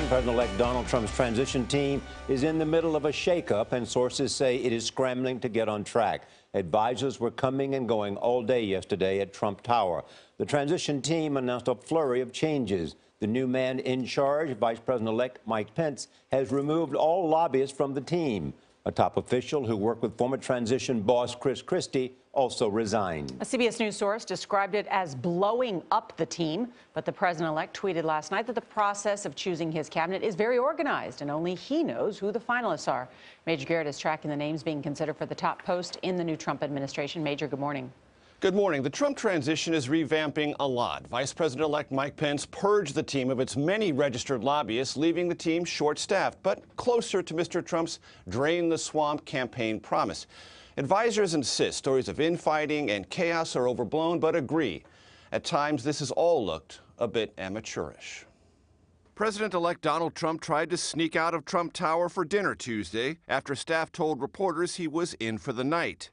President-elect Donald Trump's transition team is in the middle of a shakeup, and sources say it is scrambling to get on track. Advisors were coming and going all day yesterday at Trump Tower. The transition team announced a flurry of changes. The new man in charge, Vice President-elect Mike Pence, has removed all lobbyists from the team. A top official who worked with former transition boss Chris Christie also resigned. A CBS News source described it as blowing up the team, but the president-elect tweeted last night that the process of choosing his cabinet is very organized and only he knows who the finalists are. Major Garrett is tracking the names being considered for the top post in the new Trump administration. Major, good morning. Good morning. The Trump transition is revamping a lot. Vice President-elect Mike Pence purged the team of its many registered lobbyists, leaving the team short-staffed, but closer to Mr. Trump's drain the swamp campaign promise. Advisors insist stories of infighting and chaos are overblown, but agree. At times, this has all looked a bit amateurish. President-elect Donald Trump tried to sneak out of Trump Tower for dinner Tuesday after staff told reporters he was in for the night.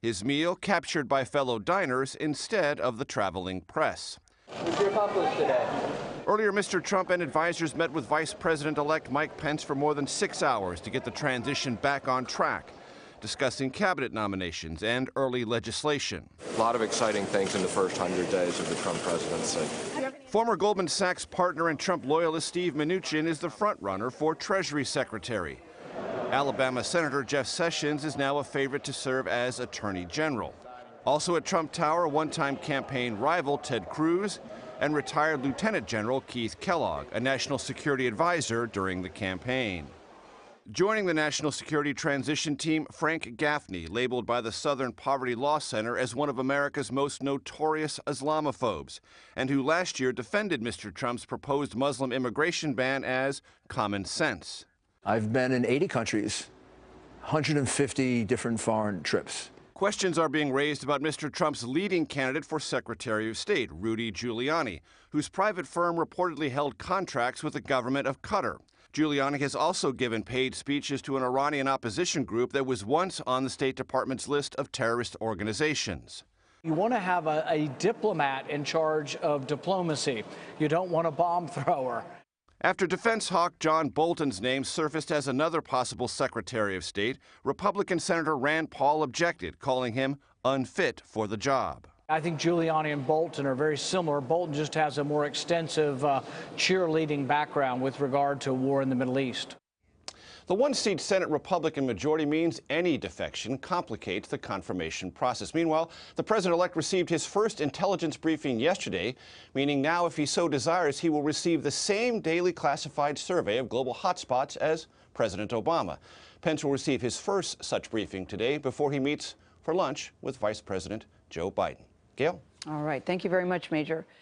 His meal captured by fellow diners instead of the traveling press. What's your accomplishment today? Earlier, Mr. Trump and advisors met with Vice President-elect Mike Pence for more than 6 hours to get the transition back on track, discussing cabinet nominations and early legislation. A lot of exciting things in the first 100 days of the Trump presidency. Former Goldman Sachs partner and Trump loyalist Steve Mnuchin is the frontrunner for Treasury Secretary. Alabama Senator Jeff Sessions is now a favorite to serve as Attorney General. Also at Trump Tower, one-time campaign rival Ted Cruz and retired Lieutenant General Keith Kellogg, a national security advisor during the campaign. Joining the national security transition team, Frank Gaffney, labeled by the Southern Poverty Law Center as one of America's most notorious Islamophobes, and who last year defended Mr. Trump's proposed Muslim immigration ban as common sense. I've been in 80 countries, 150 different foreign trips. Questions are being raised about Mr. Trump's leading candidate for Secretary of State, Rudy Giuliani, whose private firm reportedly held contracts with the government of Qatar. Giuliani has also given paid speeches to an Iranian opposition group that was once on the State Department's list of terrorist organizations. You want to have a diplomat in charge of diplomacy. You don't want a bomb thrower. After defense hawk John Bolton's name surfaced as another possible Secretary of State, Republican Senator Rand Paul objected, calling him unfit for the job. I think Giuliani and Bolton are very similar. Bolton just has a more extensive cheerleading background with regard to war in the Middle East. The one-seat Senate Republican majority means any defection complicates the confirmation process. Meanwhile, the president-elect received his first intelligence briefing yesterday, meaning now, if he so desires, he will receive the same daily classified survey of global hotspots as President Obama. Pence will receive his first such briefing today before he meets for lunch with Vice President Joe Biden. Gail? All right. Thank you very much, Major.